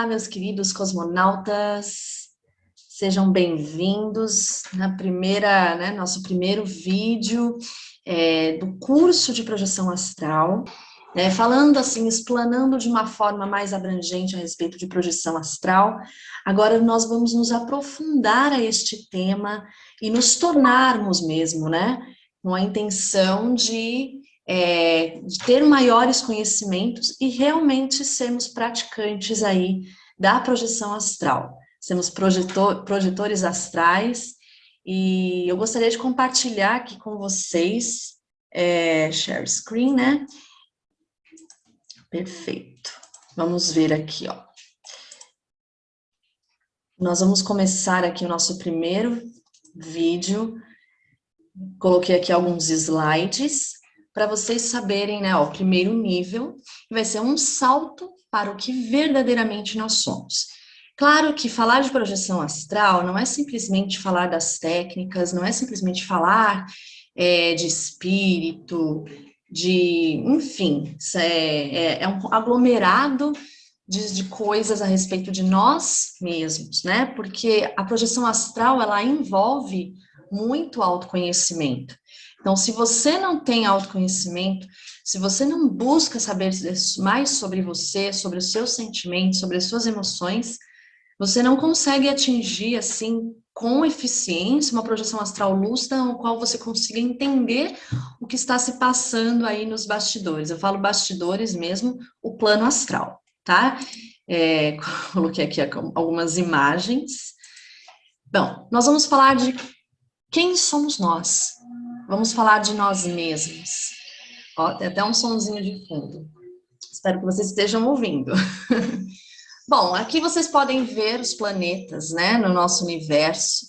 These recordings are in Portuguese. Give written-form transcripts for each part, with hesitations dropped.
Olá, meus queridos cosmonautas, sejam bem-vindos na primeira, nosso primeiro vídeo do curso de projeção astral, falando assim, explanando de uma forma mais abrangente a respeito de projeção astral. Agora nós vamos nos aprofundar a este tema e nos tornarmos mesmo, com a intenção de ter maiores conhecimentos e realmente sermos praticantes aí da projeção astral. Sermos projetores astrais, e eu gostaria de compartilhar aqui com vocês, share screen, Perfeito. Vamos ver aqui, ó. Nós vamos começar aqui o nosso primeiro vídeo. Coloquei aqui alguns slides para vocês saberem, o primeiro nível vai ser um salto para o que verdadeiramente nós somos. Claro que falar de projeção astral não é simplesmente falar das técnicas, não é simplesmente falar de espírito, enfim, é um aglomerado de coisas a respeito de nós mesmos, Porque a projeção astral, ela envolve muito autoconhecimento. Então, se você não tem autoconhecimento, se você não busca saber mais sobre você, sobre os seus sentimentos, sobre as suas emoções, você não consegue atingir, assim, com eficiência, uma projeção astral lúcida, no qual você consiga entender o que está se passando aí nos bastidores. Eu falo bastidores mesmo, o plano astral, tá? Coloquei aqui algumas imagens. Bom, nós vamos falar de quem somos nós. Vamos falar de nós mesmos. Ó, tem até um sonzinho de fundo. Espero que vocês estejam ouvindo. Bom, aqui vocês podem ver os planetas, no nosso universo.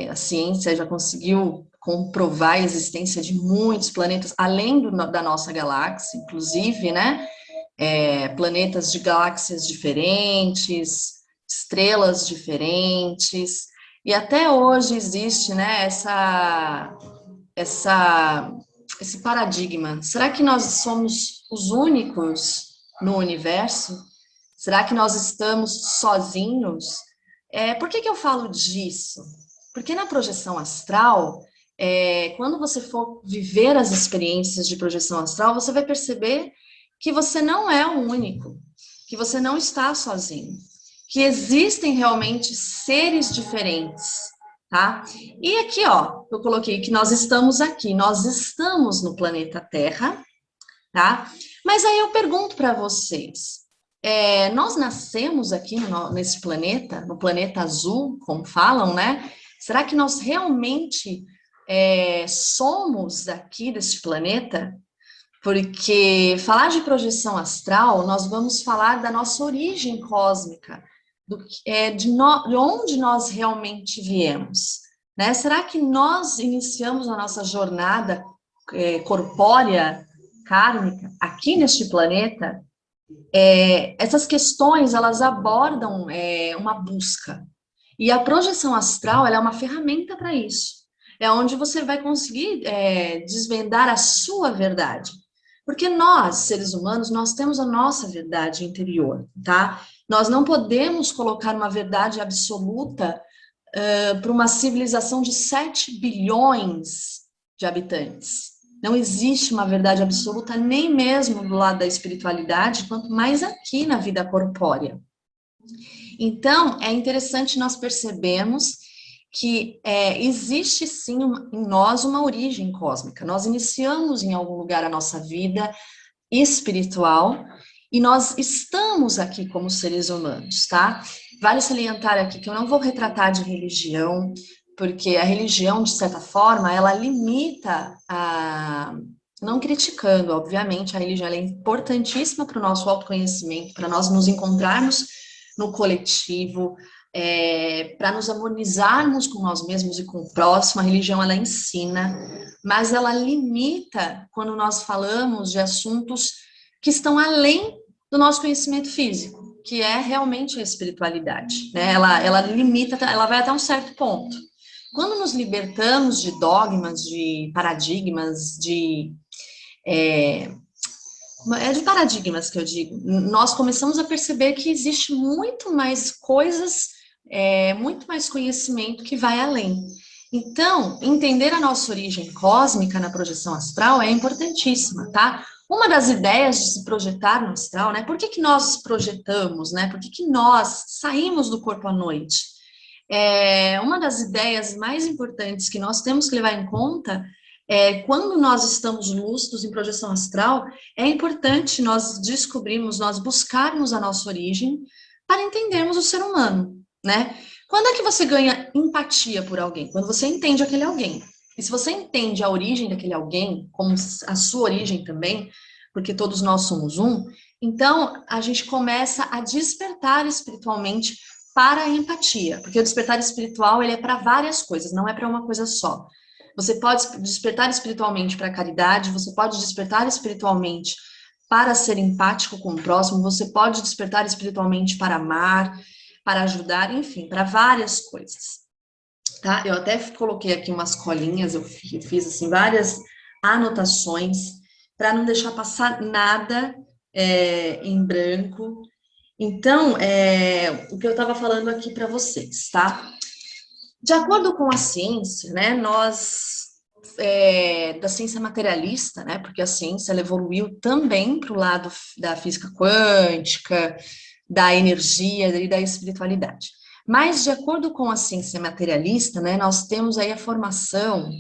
A ciência já conseguiu comprovar a existência de muitos planetas, além da nossa galáxia, inclusive, planetas de galáxias diferentes, estrelas diferentes, e até hoje existe, esse paradigma. Será que nós somos os únicos no universo? Será que nós estamos sozinhos? Por que eu falo disso? Porque na projeção astral, quando você for viver as experiências de projeção astral, você vai perceber que você não é o único, que você não está sozinho, que existem realmente seres diferentes, tá? E aqui, ó, eu coloquei que nós estamos aqui, nós estamos no planeta Terra, tá? Mas aí eu pergunto para vocês, nós nascemos aqui nesse planeta, no planeta azul, como falam, Será que nós realmente somos aqui desse planeta? Porque falar de projeção astral, nós vamos falar da nossa origem cósmica, de onde nós realmente viemos, Será que nós iniciamos a nossa jornada corpórea, kármica, aqui neste planeta? Essas questões, elas abordam uma busca. E a projeção astral, ela é uma ferramenta para isso. É onde você vai conseguir desvendar a sua verdade. Porque nós, seres humanos, nós temos a nossa verdade interior, tá? Nós não podemos colocar uma verdade absoluta para uma civilização de 7 bilhões de habitantes. Não existe uma verdade absoluta, nem mesmo do lado da espiritualidade, quanto mais aqui na vida corpórea. Então, é interessante nós percebermos que existe sim em nós uma origem cósmica. Nós iniciamos em algum lugar a nossa vida espiritual e nós estamos aqui como seres humanos, tá? Vale salientar aqui que eu não vou retratar de religião, porque a religião, de certa forma, ela limita não criticando, obviamente, a religião ela é importantíssima para o nosso autoconhecimento, para nós nos encontrarmos no coletivo, para nos harmonizarmos com nós mesmos e com o próximo. A religião, ela ensina, mas ela limita quando nós falamos de assuntos que estão além do nosso conhecimento físico, que é realmente a espiritualidade, Ela limita, ela vai até um certo ponto. Quando nos libertamos de dogmas, de paradigmas, de É de paradigmas que eu digo. Nós começamos a perceber que existe muito mais coisas, muito mais conhecimento que vai além. Então, entender a nossa origem cósmica na projeção astral é importantíssima, tá? Uma das ideias de se projetar no astral, né? Por que que nós projetamos, né? Por que que nós saímos do corpo à noite? Uma das ideias mais importantes que nós temos que levar em conta é quando nós estamos lúcidos em projeção astral, é importante nós descobrirmos, nós buscarmos a nossa origem para entendermos o ser humano, né? Quando é que você ganha empatia por alguém? Quando você entende aquele alguém. E se você entende a origem daquele alguém, como a sua origem também, porque todos nós somos um, então a gente começa a despertar espiritualmente para a empatia, porque o despertar espiritual ele é para várias coisas, não é para uma coisa só. Você pode despertar espiritualmente para a caridade, você pode despertar espiritualmente para ser empático com o próximo, você pode despertar espiritualmente para amar, para ajudar, enfim, para várias coisas. Tá? Eu até coloquei aqui umas colinhas, eu fiz assim várias anotações para não deixar passar nada em branco. Então, o que eu estava falando aqui para vocês, tá? De acordo com a ciência, né, da ciência materialista, né, porque a ciência ela evoluiu também para o lado da física quântica, da energia e da espiritualidade. Mas, de acordo com a ciência materialista, né, nós temos aí a formação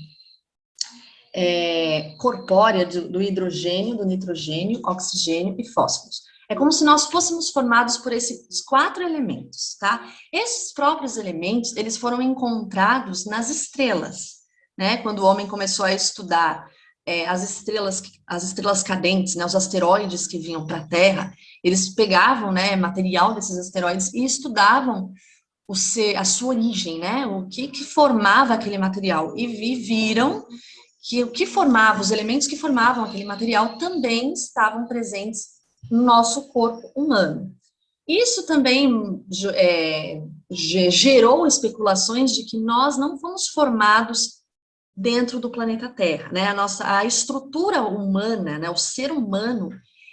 corpórea do hidrogênio, do nitrogênio, oxigênio e fósforos. É como se nós fôssemos formados por esses 4 elementos, tá? Esses próprios elementos, eles foram encontrados nas estrelas, né? Quando o homem começou a estudar as estrelas cadentes, né? Os asteroides que vinham para a Terra, eles pegavam, né, material desses asteroides e estudavam a sua origem, né? O que formava aquele material e viram que o que formava, os elementos que formavam aquele material também estavam presentes no nosso corpo humano. Isso também gerou especulações de que nós não fomos formados dentro do planeta Terra, né? A estrutura humana, né? O ser humano,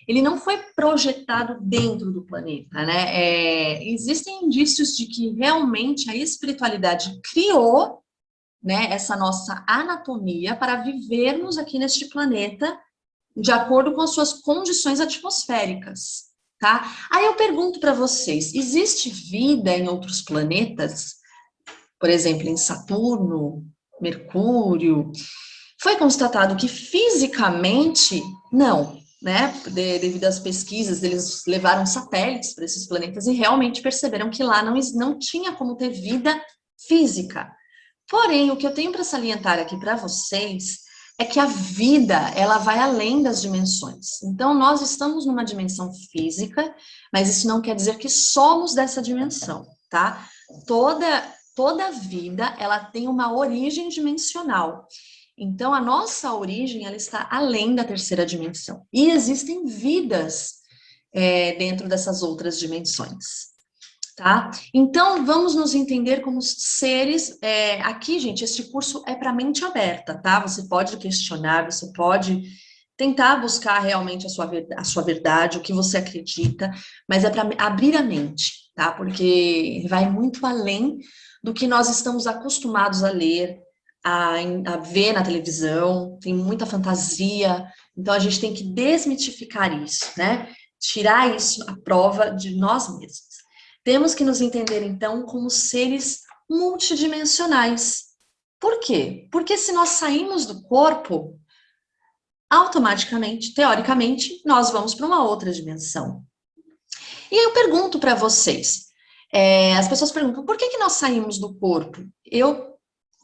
ele não foi projetado dentro do planeta, né? Existem indícios de que realmente a espiritualidade criou, né, essa nossa anatomia para vivermos aqui neste planeta de acordo com as suas condições atmosféricas, tá? Aí eu pergunto para vocês, existe vida em outros planetas? Por exemplo, em Saturno, Mercúrio? Foi constatado que fisicamente, não, né? Devido às pesquisas, eles levaram satélites para esses planetas e realmente perceberam que lá não tinha como ter vida física. Porém, o que eu tenho para salientar aqui para vocês é que a vida, ela vai além das dimensões. Então, nós estamos numa dimensão física, mas isso não quer dizer que somos dessa dimensão, tá? Toda vida, ela tem uma origem dimensional. Então, a nossa origem, ela está além da terceira dimensão. E existem vidas dentro dessas outras dimensões. Tá? Então, vamos nos entender como seres. Aqui, gente, este curso é para mente aberta, tá? Você pode questionar, você pode tentar buscar realmente a sua verdade, o que você acredita, mas é para abrir a mente, tá? Porque vai muito além do que nós estamos acostumados a ler, a ver na televisão, tem muita fantasia, então a gente tem que desmitificar isso, né? Tirar isso à prova de nós mesmos. Temos que nos entender, então, como seres multidimensionais. Por quê? Porque se nós saímos do corpo, automaticamente, teoricamente, nós vamos para uma outra dimensão. E aí eu pergunto para vocês, as pessoas perguntam, por que nós saímos do corpo? Eu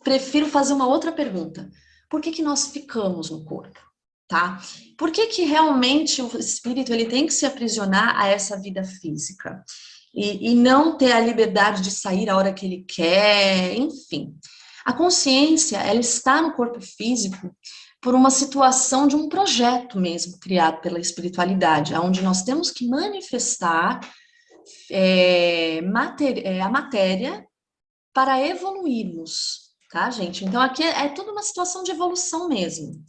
prefiro fazer uma outra pergunta. Por que nós ficamos no corpo? Tá? Por que realmente o espírito ele tem que se aprisionar a essa vida física? E não ter a liberdade de sair a hora que ele quer, enfim. A consciência, ela está no corpo físico por uma situação de um projeto mesmo, criado pela espiritualidade, onde nós temos que manifestar a matéria para evoluirmos, tá, gente? Então, aqui é tudo uma situação de evolução mesmo.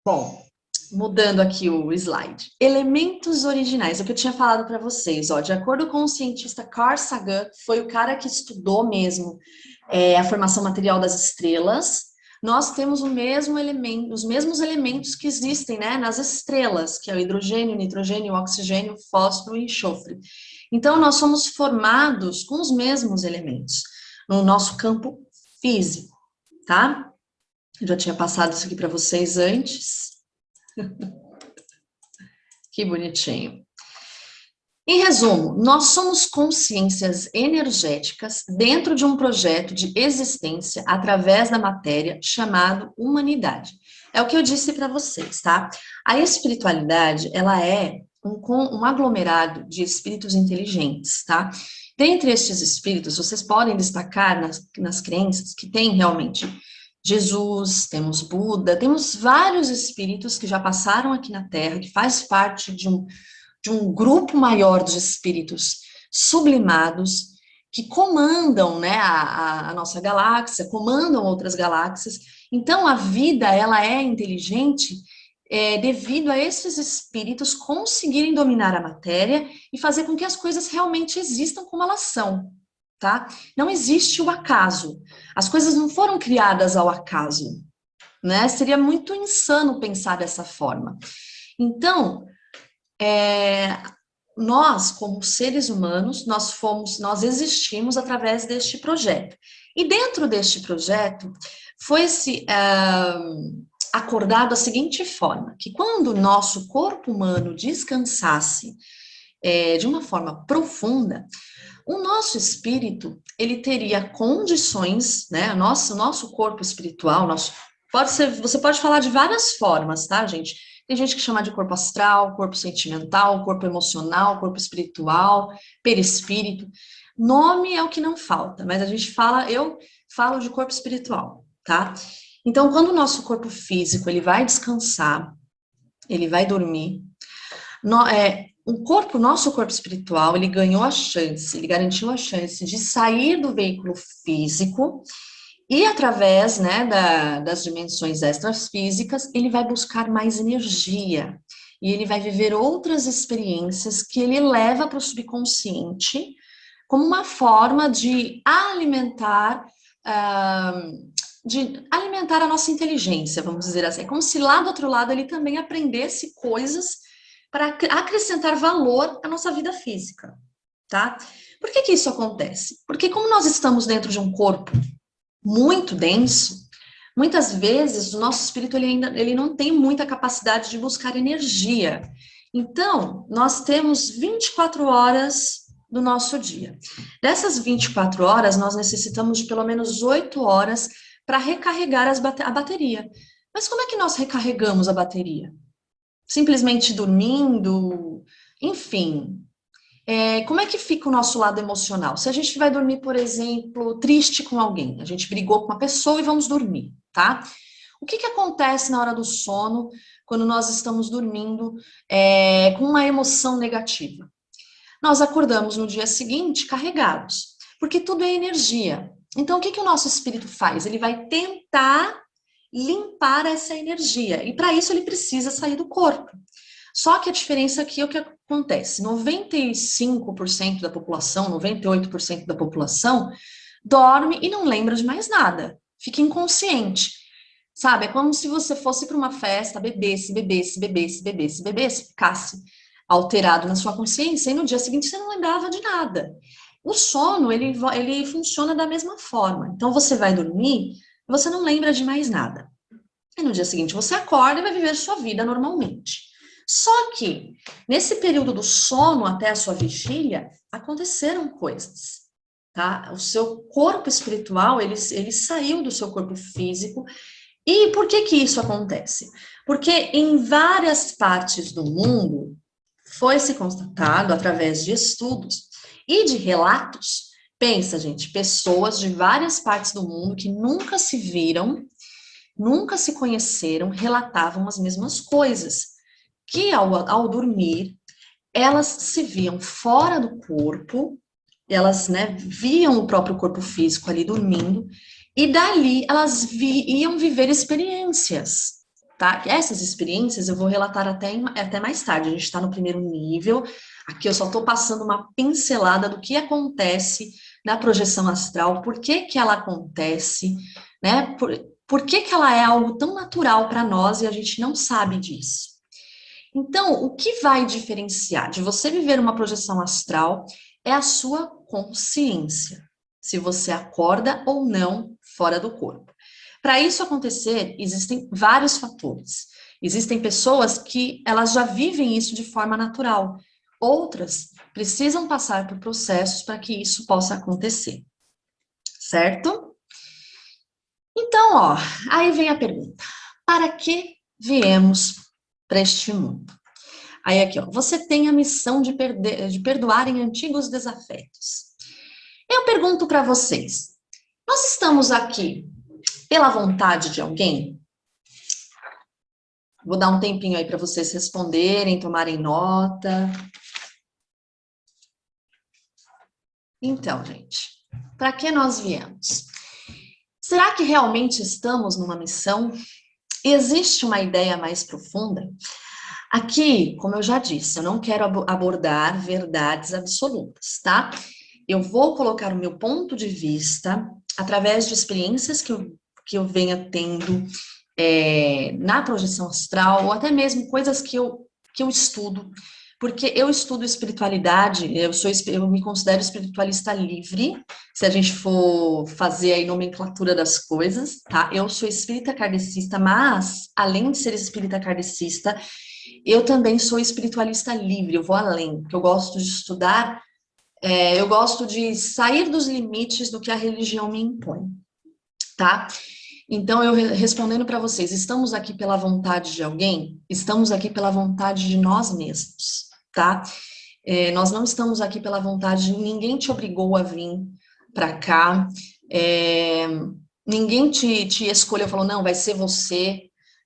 Bom, Mudando aqui o slide. Elementos originais, é o que eu tinha falado para vocês, ó, de acordo com o cientista Carl Sagan, foi o cara que estudou mesmo a formação material das estrelas, nós temos o mesmo elemento, os mesmos elementos que existem, né, nas estrelas, que é o hidrogênio, o nitrogênio, o oxigênio, o fósforo e o enxofre. Então, nós somos formados com os mesmos elementos no nosso campo físico, tá? Eu já tinha passado isso aqui para vocês antes. Que bonitinho. Em resumo, nós somos consciências energéticas dentro de um projeto de existência através da matéria chamado humanidade. É o que eu disse para vocês, tá? A espiritualidade, ela é um aglomerado de espíritos inteligentes, tá? Dentre estes espíritos, vocês podem destacar nas crenças que tem realmente Jesus, temos Buda, temos vários espíritos que já passaram aqui na Terra, que faz parte de um grupo maior de espíritos sublimados que comandam, né, a nossa galáxia, comandam outras galáxias. Então, a vida, ela é inteligente devido a esses espíritos conseguirem dominar a matéria e fazer com que as coisas realmente existam como elas são, tá? Não existe o acaso. As coisas não foram criadas ao acaso, né? Seria muito insano pensar dessa forma. Então, nós, como seres humanos, nós existimos através deste projeto. E dentro deste projeto, foi-se acordado a seguinte forma, que quando o nosso corpo humano descansasse de uma forma profunda, o nosso espírito, ele teria condições, né, o nosso corpo espiritual, você pode falar de várias formas, tá, gente? Tem gente que chama de corpo astral, corpo sentimental, corpo emocional, corpo espiritual, perispírito. Nome é o que não falta, mas eu falo de corpo espiritual, tá? Então, quando o nosso corpo físico, ele vai descansar, ele vai dormir, nosso corpo espiritual, ele ganhou a chance, ele garantiu a chance de sair do veículo físico e através, né, das dimensões extrafísicas, ele vai buscar mais energia e ele vai viver outras experiências que ele leva para o subconsciente como uma forma de alimentar a nossa inteligência, vamos dizer assim. É como se lá do outro lado ele também aprendesse coisas para acrescentar valor à nossa vida física, tá? Por que isso acontece? Porque como nós estamos dentro de um corpo muito denso, muitas vezes o nosso espírito ele não tem muita capacidade de buscar energia. Então, nós temos 24 horas do nosso dia. Dessas 24 horas, nós necessitamos de pelo menos 8 horas para recarregar a bateria. Mas como é que nós recarregamos a bateria? Simplesmente dormindo? Enfim, como é que fica o nosso lado emocional? Se a gente vai dormir, por exemplo, triste com alguém, a gente brigou com uma pessoa e vamos dormir, tá? O que acontece na hora do sono, quando nós estamos dormindo com uma emoção negativa? Nós acordamos no dia seguinte carregados, porque tudo é energia. Então, o que o nosso espírito faz? Ele vai tentar limpar essa energia, e para isso ele precisa sair do corpo. Só que a diferença aqui é o que acontece: 95% da população, 98% da população dorme e não lembra de mais nada, fica inconsciente, sabe? É como se você fosse para uma festa, bebesse, ficasse alterado na sua consciência e no dia seguinte você não lembrava de nada. O sono, ele funciona da mesma forma. Então você vai dormir, você não lembra de mais nada. E no dia seguinte você acorda e vai viver sua vida normalmente. Só que, nesse período do sono até a sua vigília, aconteceram coisas, tá? O seu corpo espiritual, ele saiu do seu corpo físico. E por que isso acontece? Porque em várias partes do mundo, foi-se constatado, através de estudos e de relatos, pensa, gente, pessoas de várias partes do mundo que nunca se viram, nunca se conheceram, relatavam as mesmas coisas, que ao dormir, elas se viam fora do corpo, elas, né, viam o próprio corpo físico ali dormindo, e dali elas iam viver experiências. tá? Essas experiências eu vou relatar até mais tarde. A gente está no primeiro nível. Aqui eu só estou passando uma pincelada do que acontece na projeção astral, por que que ela acontece, né? Por que que ela é algo tão natural para nós e a gente não sabe disso? Então, o que vai diferenciar de você viver uma projeção astral é a sua consciência, se você acorda ou não fora do corpo. Para isso acontecer, existem vários fatores. Existem pessoas que elas já vivem isso de forma natural. Outras precisam passar por processos para que isso possa acontecer. Certo? Então, ó, aí vem a pergunta: para que viemos para este mundo? Aí aqui, ó, você tem a missão de perdoar em antigos desafetos. Eu pergunto para vocês, nós estamos aqui pela vontade de alguém? Vou dar um tempinho aí para vocês responderem, tomarem nota. Então, gente, para que nós viemos? Será que realmente estamos numa missão? Existe uma ideia mais profunda? Aqui, como eu já disse, eu não quero abordar verdades absolutas, tá? Eu vou colocar o meu ponto de vista através de experiências que eu venha tendo na projeção astral, ou até mesmo coisas que eu estudo, porque eu estudo espiritualidade, eu me considero espiritualista livre, se a gente for fazer aí nomenclatura das coisas, tá? Eu sou espírita kardecista, mas, além de ser espírita kardecista, eu também sou espiritualista livre, eu vou além, porque eu gosto de estudar, eu gosto de sair dos limites do que a religião me impõe, tá? Então, eu respondendo para vocês, estamos aqui pela vontade de alguém? Estamos aqui pela vontade de nós mesmos, tá? Nós não estamos aqui pela vontade de ninguém te obrigou a vir para cá, ninguém te escolheu, falou, não, vai ser você,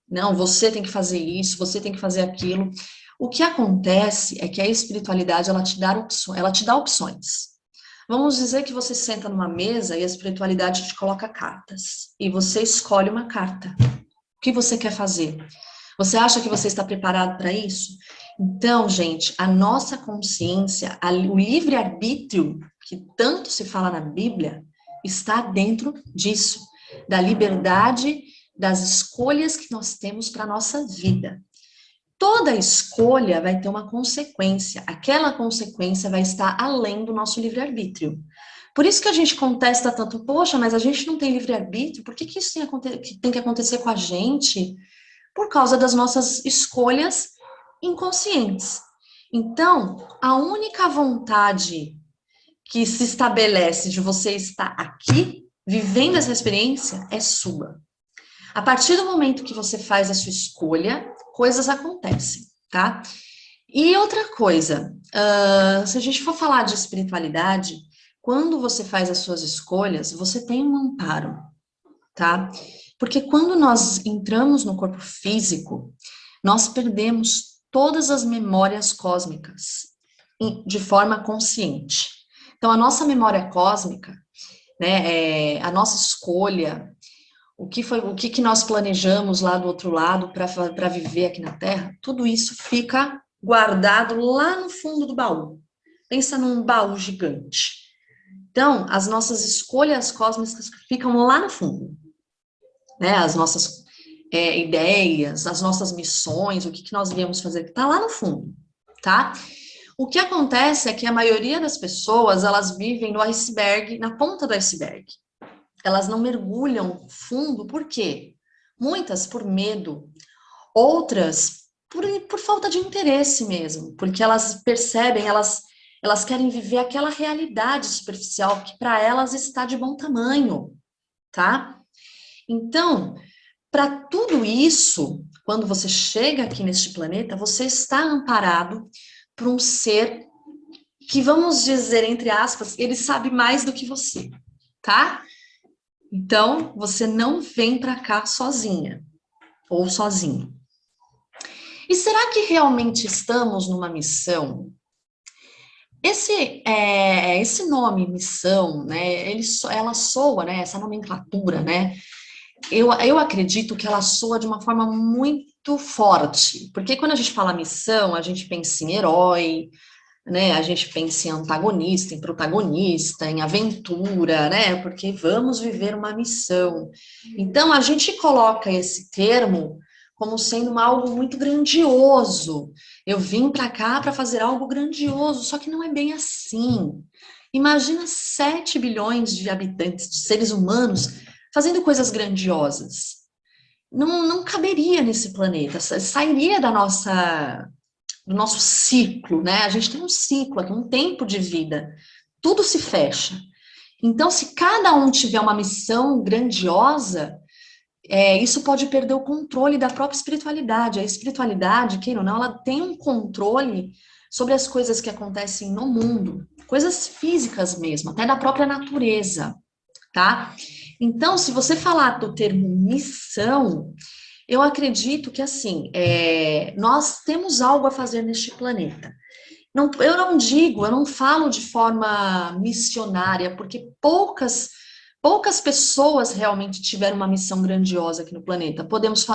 não, você tem que fazer isso, você tem que fazer aquilo. O que acontece é que a espiritualidade, ela te dá opções. Vamos dizer que você senta numa mesa e a espiritualidade te coloca cartas, e você escolhe uma carta. O que você quer fazer? Você acha que você está preparado para isso? Então, gente, a nossa consciência, o livre-arbítrio, que tanto se fala na Bíblia, está dentro disso, da liberdade, das escolhas que nós temos para a nossa vida. Toda escolha vai ter uma consequência, aquela consequência vai estar além do nosso livre-arbítrio. Por isso que a gente contesta tanto, poxa, mas a gente não tem livre-arbítrio, por que isso tem que acontecer com a gente? Por causa das nossas escolhas inconscientes. Então, a única vontade que se estabelece de você estar aqui, vivendo essa experiência, é sua. A partir do momento que você faz a sua escolha, coisas acontecem, tá? E outra coisa, se a gente for falar de espiritualidade, quando você faz as suas escolhas, você tem um amparo, tá? Porque quando nós entramos no corpo físico, nós perdemos todas as memórias cósmicas de forma consciente. Então, a nossa memória cósmica, né, a nossa escolha, o que nós planejamos lá do outro lado para viver aqui na Terra, tudo isso fica guardado lá no fundo do baú. Pensa num baú gigante. Então, as nossas escolhas cósmicas ficam lá no fundo, né? As nossas ideias, as nossas missões, o que nós viemos fazer, está lá no fundo, tá? O que acontece é que a maioria das pessoas, elas vivem no iceberg, na ponta do iceberg. Elas não mergulham fundo, por quê? Muitas por medo, outras por falta de interesse mesmo, porque elas percebem, elas querem viver aquela realidade superficial que para elas está de bom tamanho, tá? Então, para tudo isso, quando você chega aqui neste planeta, você está amparado por um ser que, vamos dizer, entre aspas, ele sabe mais do que você, tá? Então, você não vem para cá sozinha ou sozinho. E será que realmente estamos numa missão? Esse nome, missão, né, ela soa, né, essa nomenclatura, né, eu acredito que ela soa de uma forma muito forte, porque quando a gente fala missão, a gente pensa em herói, né? A gente pensa em antagonista, em protagonista, em aventura, né? Porque vamos viver uma missão. Então, a gente coloca esse termo como sendo algo muito grandioso. Eu vim para cá para fazer algo grandioso, só que não é bem assim. Imagina 7 bilhões de habitantes, de seres humanos, fazendo coisas grandiosas. Não caberia nesse planeta, sairia do nosso ciclo, né? A gente tem um ciclo aqui, um tempo de vida. Tudo se fecha. Então, se cada um tiver uma missão grandiosa, isso pode perder o controle da própria espiritualidade. A espiritualidade, queira ou não, ela tem um controle sobre as coisas que acontecem no mundo, coisas físicas mesmo, até da própria natureza, tá? Então, se você falar do termo missão, eu acredito que, assim, nós temos algo a fazer neste planeta. Eu não digo, eu não falo de forma missionária, porque poucas pessoas realmente tiveram uma missão grandiosa aqui no planeta. Podemos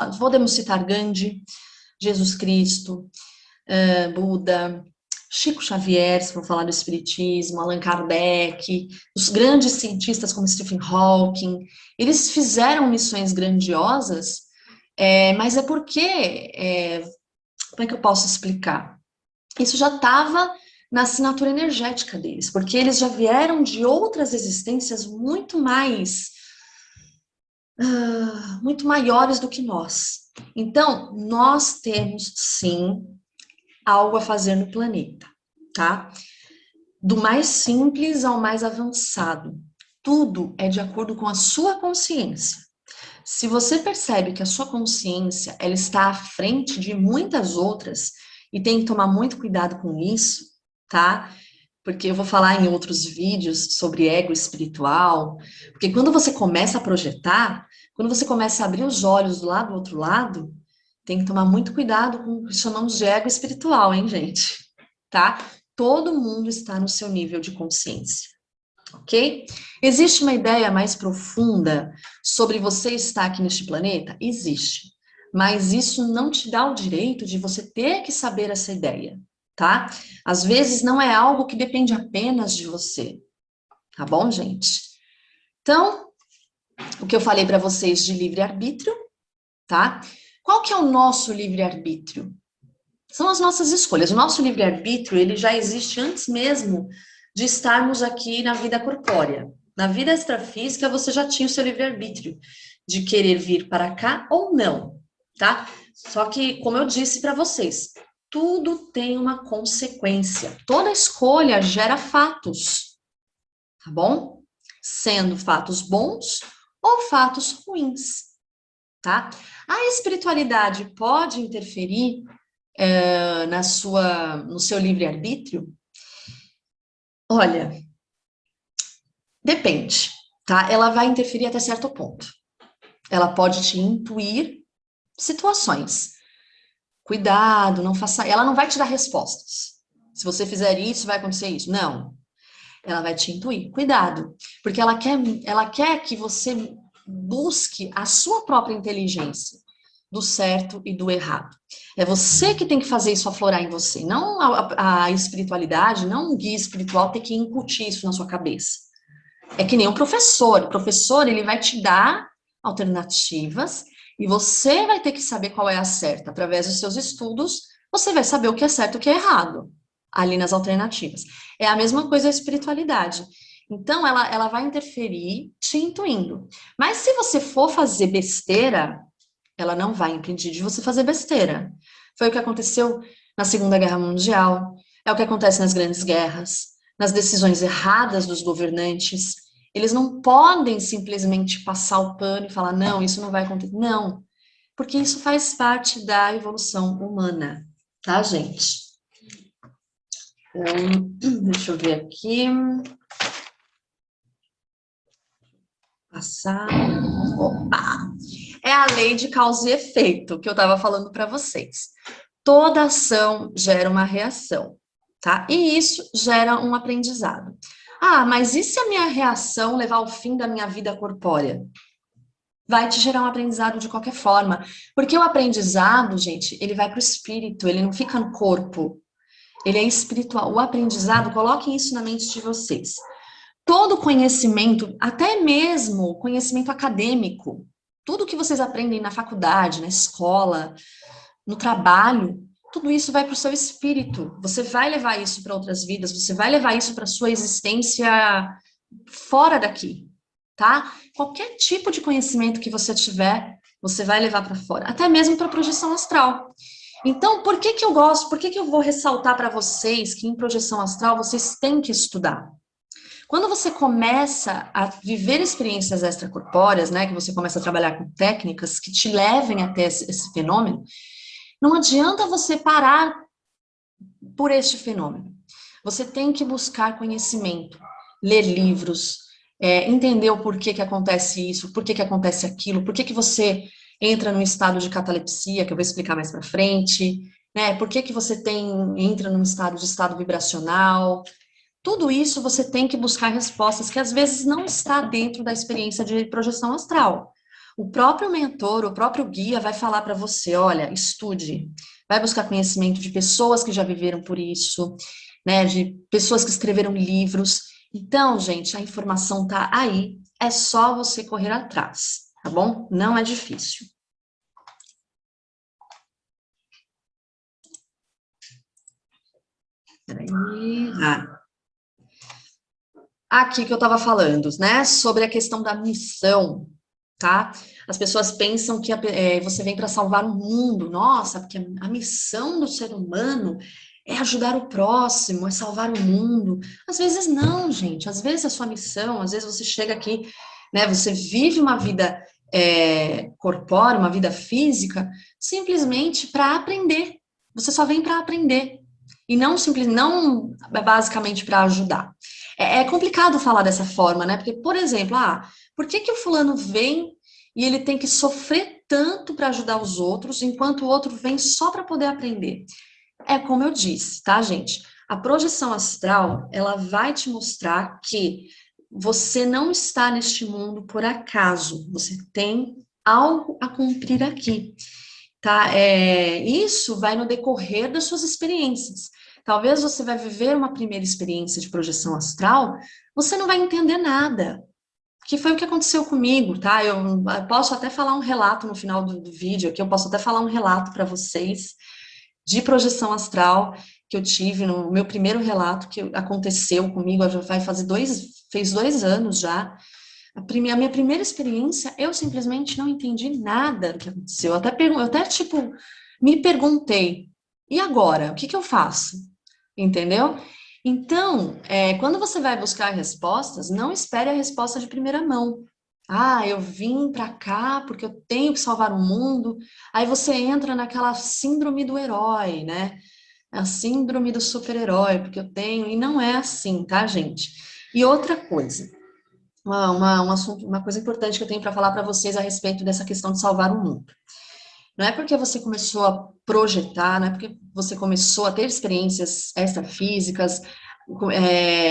citar Gandhi, Jesus Cristo, Buda, Chico Xavier, se for falar do Espiritismo, Allan Kardec, os grandes cientistas como Stephen Hawking, eles fizeram missões grandiosas, mas é porque, como é que eu posso explicar? Isso já estava na assinatura energética deles, porque eles já vieram de outras existências muito maiores do que nós. Então, nós temos, sim, algo a fazer no planeta, tá? Do mais simples ao mais avançado. Tudo é de acordo com a sua consciência. Se você percebe que a sua consciência ela está à frente de muitas outras, e tem que tomar muito cuidado com isso, tá? Porque eu vou falar em outros vídeos sobre ego espiritual, porque quando você começa a projetar, quando você começa a abrir os olhos do outro lado, tem que tomar muito cuidado com o que chamamos de ego espiritual, hein, gente? Tá? Todo mundo está no seu nível de consciência, ok? Existe uma ideia mais profunda sobre você estar aqui neste planeta? Existe. Mas isso não te dá o direito de você ter que saber essa ideia, tá? Às vezes não é algo que depende apenas de você, tá bom, gente? Então, o que eu falei para vocês de livre-arbítrio, tá? Qual que é o nosso livre-arbítrio? São as nossas escolhas. O nosso livre-arbítrio, ele já existe antes mesmo de estarmos aqui na vida corpórea. Na vida extrafísica, você já tinha o seu livre-arbítrio de querer vir para cá ou não, tá? Só que, como eu disse para vocês, tudo tem uma consequência. Toda escolha gera fatos, tá bom? Sendo fatos bons ou fatos ruins, tá? A espiritualidade pode interferir no seu livre-arbítrio? Olha, depende, tá? Ela vai interferir até certo ponto. Ela pode te intuir situações. Cuidado, não faça. Ela não vai te dar respostas. Se você fizer isso, vai acontecer isso. Não. Ela vai te intuir. Cuidado, porque ela quer que você busque a sua própria inteligência do certo e do errado. É você que tem que fazer isso aflorar em você, não a espiritualidade, não um guia espiritual ter que incutir isso na sua cabeça. É que nem um professor. O professor, ele vai te dar alternativas e você vai ter que saber qual é a certa. Através dos seus estudos, você vai saber o que é certo e o que é errado, ali nas alternativas. É a mesma coisa a espiritualidade. Então, ela vai interferir te intuindo. Mas se você for fazer besteira, ela não vai impedir de você fazer besteira. Foi o que aconteceu na Segunda Guerra Mundial, é o que acontece nas grandes guerras, nas decisões erradas dos governantes. Eles não podem simplesmente passar o pano e falar, não, isso não vai acontecer. Não, porque isso faz parte da evolução humana, tá, gente? Então, deixa eu ver aqui. Passar. Opa! É a lei de causa e efeito que eu estava falando para vocês. Toda ação gera uma reação, tá? E isso gera um aprendizado. Ah, mas e se a minha reação levar ao fim da minha vida corpórea? vai te gerar um aprendizado de qualquer forma. Porque o aprendizado, gente, ele vai para o espírito, ele não fica no corpo. Ele é espiritual. O aprendizado, coloquem isso na mente de vocês. Todo conhecimento, até mesmo conhecimento acadêmico, tudo que vocês aprendem na faculdade, na escola, no trabalho, tudo isso vai para o seu espírito. Você vai levar isso para outras vidas, você vai levar isso para a sua existência fora daqui, tá? Qualquer tipo de conhecimento que você tiver, você vai levar para fora, até mesmo para projeção astral. Então, por que que eu gosto, por que que eu vou ressaltar para vocês que em projeção astral vocês têm que estudar? Quando você começa a viver experiências extracorpóreas, né, que você começa a trabalhar com técnicas que te levem até esse fenômeno, não adianta você parar por este fenômeno. Você tem que buscar conhecimento, ler livros, entender o porquê que acontece isso, porquê que acontece aquilo, porquê que você entra num estado de catalepsia, que eu vou explicar mais para frente, né? Por que que você entra num estado vibracional. Tudo isso você tem que buscar respostas que às vezes não está dentro da experiência de projeção astral. O próprio mentor, o próprio guia vai falar para você, olha, estude, vai buscar conhecimento de pessoas que já viveram por isso, né, de pessoas que escreveram livros. Então, gente, a informação tá aí, é só você correr atrás, tá bom? Não é difícil. Peraí. Aqui que eu estava falando, né, sobre a questão da missão, tá? As pessoas pensam que você vem para salvar o mundo, nossa, porque a missão do ser humano é ajudar o próximo, é salvar o mundo. Às vezes não, gente, às vezes a sua missão, às vezes você chega aqui, né, você vive uma vida corpórea, uma vida física, simplesmente para aprender. Você só vem para aprender e não basicamente para ajudar. É complicado falar dessa forma, né? Porque, por exemplo, por que que o fulano vem e ele tem que sofrer tanto para ajudar os outros, enquanto o outro vem só para poder aprender? É como eu disse, tá, gente? A projeção astral, ela vai te mostrar que você não está neste mundo por acaso, você tem algo a cumprir aqui, tá? Isso vai no decorrer das suas experiências. Talvez você vai viver uma primeira experiência de projeção astral, você não vai entender nada, que foi o que aconteceu comigo, tá? Eu posso até falar um relato no final do vídeo aqui, eu posso até falar um relato para vocês de projeção astral que eu tive no meu primeiro relato que aconteceu comigo, já vai fazer fez 2 anos já. A minha primeira experiência, eu simplesmente não entendi nada do que aconteceu. Eu até tipo, me perguntei, e agora? O que que eu faço? Entendeu? Então, quando você vai buscar respostas, não espere a resposta de primeira mão. Eu vim para cá porque eu tenho que salvar o mundo. Aí você entra naquela síndrome do herói, né? A síndrome do super-herói, porque eu tenho. E não é assim, tá, gente? E outra coisa, uma coisa importante que eu tenho para falar para vocês a respeito dessa questão de salvar o mundo. Não é porque você começou a projetar, não é porque você começou a ter experiências extrafísicas,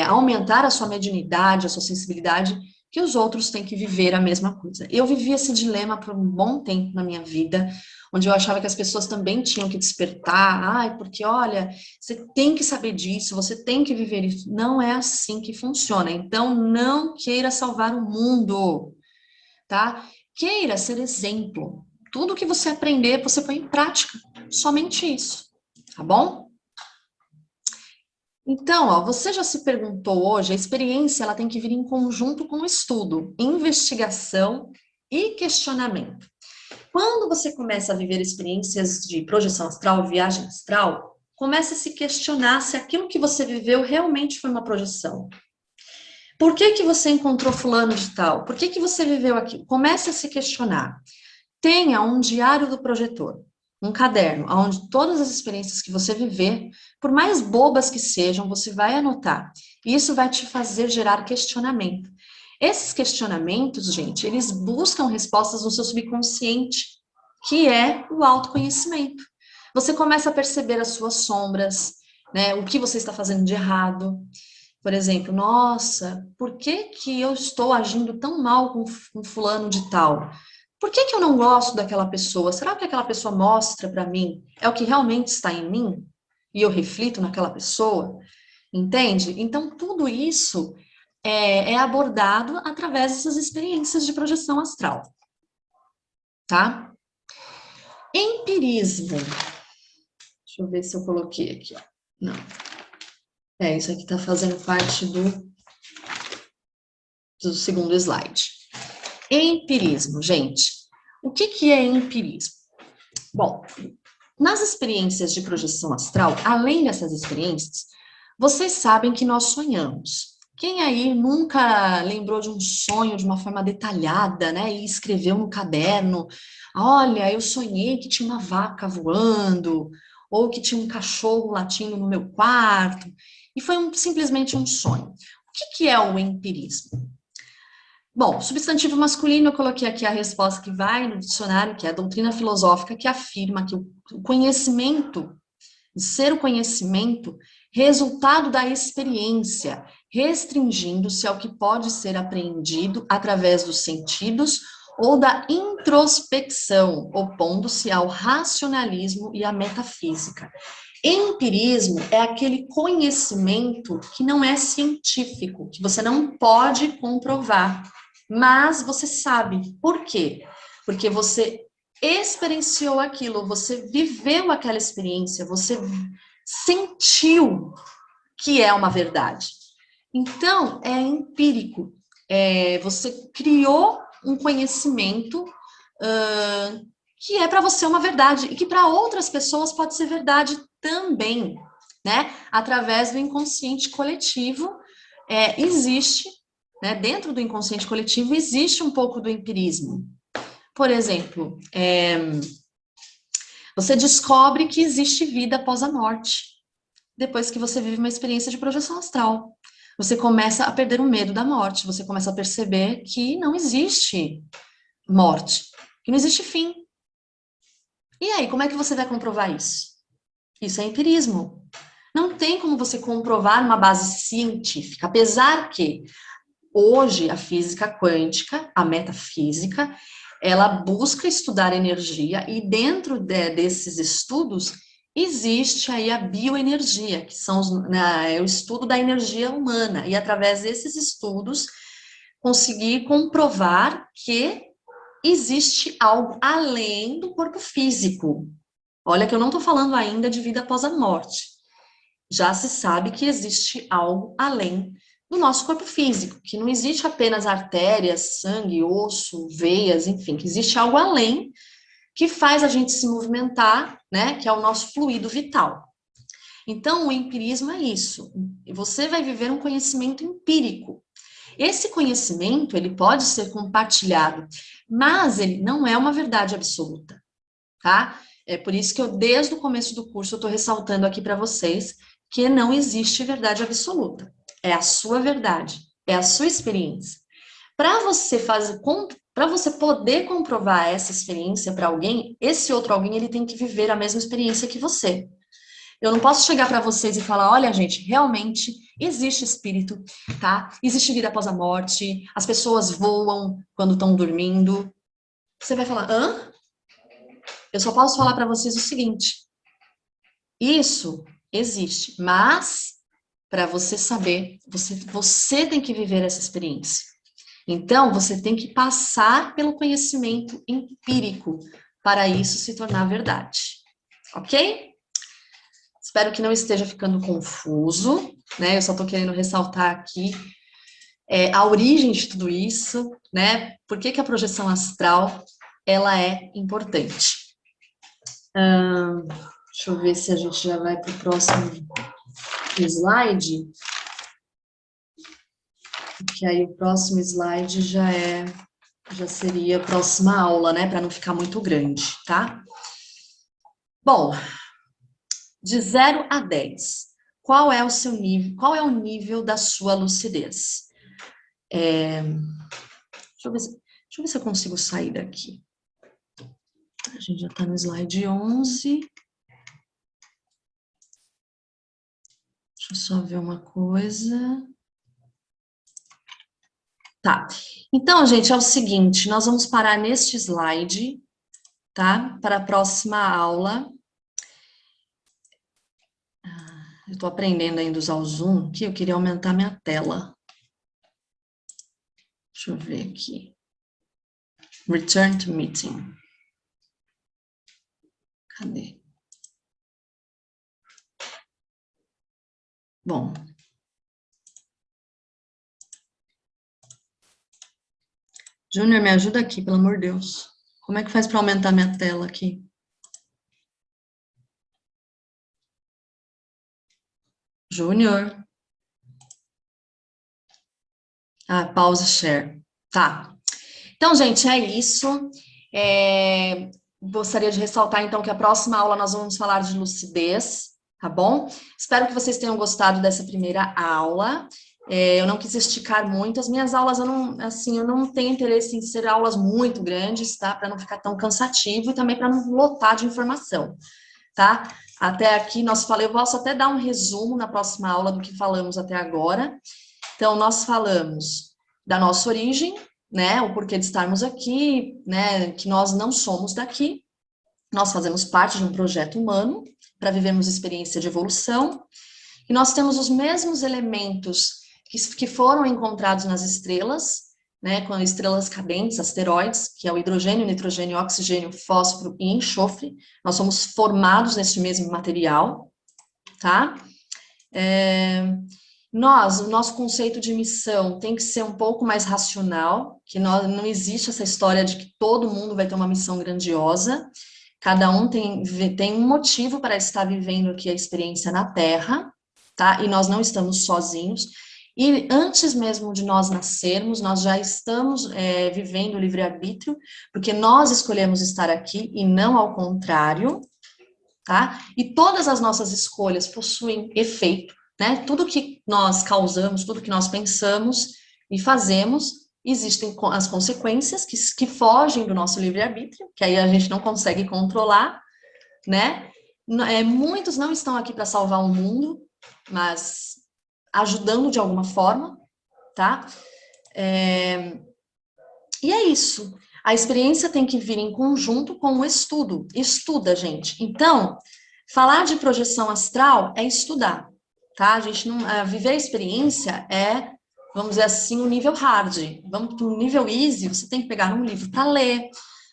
aumentar a sua mediunidade, a sua sensibilidade, que os outros têm que viver a mesma coisa. Eu vivi esse dilema por um bom tempo na minha vida, onde eu achava que as pessoas também tinham que despertar, porque olha, você tem que saber disso, você tem que viver isso. Não é assim que funciona. Então, não queira salvar o mundo, tá? Queira ser exemplo. Tudo que você aprender, você põe em prática. Somente isso, tá bom? Então, você já se perguntou hoje, a experiência ela tem que vir em conjunto com o estudo, investigação e questionamento. Quando você começa a viver experiências de projeção astral, viagem astral, comece a se questionar se aquilo que você viveu realmente foi uma projeção. Por que que você encontrou fulano de tal? Por que que você viveu aquilo? Comece a se questionar. Tenha um diário do projetor, um caderno, onde todas as experiências que você viver, por mais bobas que sejam, você vai anotar. E isso vai te fazer gerar questionamento. Esses questionamentos, gente, eles buscam respostas no seu subconsciente, que é o autoconhecimento. Você começa a perceber as suas sombras, né? O que você está fazendo de errado. Por exemplo, nossa, por que que eu estou agindo tão mal com fulano de tal? Por que que eu não gosto daquela pessoa? Será que aquela pessoa mostra para mim é o que realmente está em mim? E eu reflito naquela pessoa? Entende? Então, tudo isso é abordado através dessas experiências de projeção astral, tá? Empirismo. Deixa eu ver se eu coloquei aqui, ó. Não. Isso aqui está fazendo parte do segundo slide. Empirismo, gente. O que que é empirismo? Bom, nas experiências de projeção astral, além dessas experiências, vocês sabem que nós sonhamos. Quem aí nunca lembrou de um sonho de uma forma detalhada, né? E escreveu no caderno: olha, eu sonhei que tinha uma vaca voando, ou que tinha um cachorro latindo no meu quarto, e foi simplesmente um sonho. O que é o empirismo? Bom, substantivo masculino, eu coloquei aqui a resposta que vai no dicionário, que é a doutrina filosófica que afirma que o conhecimento, ser o conhecimento, resultado da experiência, restringindo-se ao que pode ser apreendido através dos sentidos ou da introspecção, opondo-se ao racionalismo e à metafísica. Empirismo é aquele conhecimento que não é científico, que você não pode comprovar, mas você sabe. Por quê? Porque você experienciou aquilo, você viveu aquela experiência, você sentiu que é uma verdade. Então, é empírico. Você criou um conhecimento que é para você uma verdade e que para outras pessoas pode ser verdade também, né? Através do inconsciente coletivo, existe, né? Dentro do inconsciente coletivo existe um pouco do empirismo. Por exemplo, você descobre que existe vida após a morte, depois que você vive uma experiência de projeção astral. Você começa a perder o medo da morte, você começa a perceber que não existe morte, que não existe fim. E aí, como é que você vai comprovar isso? Isso é empirismo. Não tem como você comprovar uma base científica, apesar que hoje a física quântica, a metafísica, ela busca estudar energia e dentro desses estudos existe aí a bioenergia, que são o estudo da energia humana, e através desses estudos conseguir comprovar que existe algo além do corpo físico. Olha que eu não estou falando ainda de vida após a morte. Já se sabe que existe algo além do nosso corpo físico, que não existe apenas artérias, sangue, osso, veias, enfim, que existe algo além que faz a gente se movimentar, né, que é o nosso fluido vital. Então, o empirismo é isso. Você vai viver um conhecimento empírico. Esse conhecimento, ele pode ser compartilhado, mas ele não é uma verdade absoluta, tá? É por isso que eu, desde o começo do curso, eu estou ressaltando aqui para vocês que não existe verdade absoluta. É a sua verdade, é a sua experiência. Para você fazer, para você poder comprovar essa experiência para alguém, esse outro alguém ele tem que viver a mesma experiência que você. Eu não posso chegar para vocês e falar, olha, gente, realmente existe espírito, tá? Existe vida após a morte, as pessoas voam quando estão dormindo. Você vai falar, hã? Eu só posso falar para vocês o seguinte: isso existe, mas para você saber, você tem que viver essa experiência. Então, você tem que passar pelo conhecimento empírico para isso se tornar verdade. Ok? Espero que não esteja ficando confuso, né? Eu só estou querendo ressaltar aqui a origem de tudo isso, né? Por que que a projeção astral ela é importante? Deixa eu ver se a gente já vai para o próximo slide. Que aí o próximo slide já seria a próxima aula, né? Para não ficar muito grande, tá? Bom, de 0 a 10, qual é o seu nível? Qual é o nível da sua lucidez? Deixa eu ver se eu consigo sair daqui. A gente já está no slide 11. Deixa eu só ver uma coisa. Tá. Então, gente, é o seguinte, nós vamos parar neste slide, tá? Para a próxima aula. Eu estou aprendendo ainda a usar o Zoom, que eu queria aumentar minha tela. Deixa eu ver aqui. Return to meeting. Cadê? Bom. Júnior, me ajuda aqui, pelo amor de Deus. Como é que faz para aumentar minha tela aqui? Júnior. Ah, pause share. Tá. Então, gente, é isso. Gostaria de ressaltar, então, que a próxima aula nós vamos falar de lucidez, tá bom? Espero que vocês tenham gostado dessa primeira aula. Eu não quis esticar muito. As minhas aulas, eu não tenho interesse em ser aulas muito grandes, tá? Para não ficar tão cansativo e também para não lotar de informação, tá? Até aqui eu posso até dar um resumo na próxima aula do que falamos até agora. Então, nós falamos da nossa origem, né, o porquê de estarmos aqui, né, que nós não somos daqui, nós fazemos parte de um projeto humano para vivermos experiência de evolução, e nós temos os mesmos elementos que foram encontrados nas estrelas, né, com estrelas cadentes, asteroides, que é o hidrogênio, nitrogênio, oxigênio, fósforo e enxofre. Nós somos formados nesse mesmo material, tá? O nosso conceito de missão tem que ser um pouco mais racional, que não existe essa história de que todo mundo vai ter uma missão grandiosa, cada um tem um motivo para estar vivendo aqui a experiência na Terra, tá? E nós não estamos sozinhos, e antes mesmo de nós nascermos, nós já estamos vivendo o livre-arbítrio, porque nós escolhemos estar aqui e não ao contrário, tá? E todas as nossas escolhas possuem efeito, né? Tudo que nós causamos, tudo que nós pensamos e fazemos, existem as consequências que fogem do nosso livre-arbítrio, que aí a gente não consegue controlar, né? Muitos não estão aqui para salvar o mundo, mas ajudando de alguma forma, tá? E é isso. A experiência tem que vir em conjunto com o estudo. Estuda, gente. Então, falar de projeção astral é estudar, tá? A gente não, viver a experiência vamos dizer assim, o nível hard. Vamos para o nível easy, você tem que pegar um livro para ler,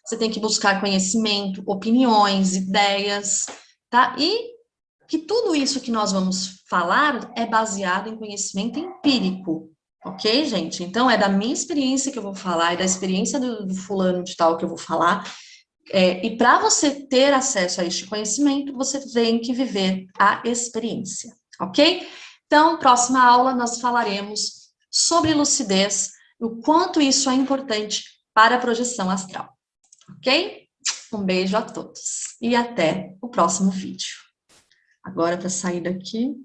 você tem que buscar conhecimento, opiniões, ideias, tá? E que tudo isso que nós vamos falar é baseado em conhecimento empírico, ok, gente? Então, é da minha experiência que eu vou falar, é da experiência do fulano de tal que eu vou falar, e para você ter acesso a este conhecimento, você tem que viver a experiência, ok? Então, próxima aula, nós falaremos sobre lucidez, o quanto isso é importante para a projeção astral, ok? Um beijo a todos e até o próximo vídeo. Agora, para sair daqui...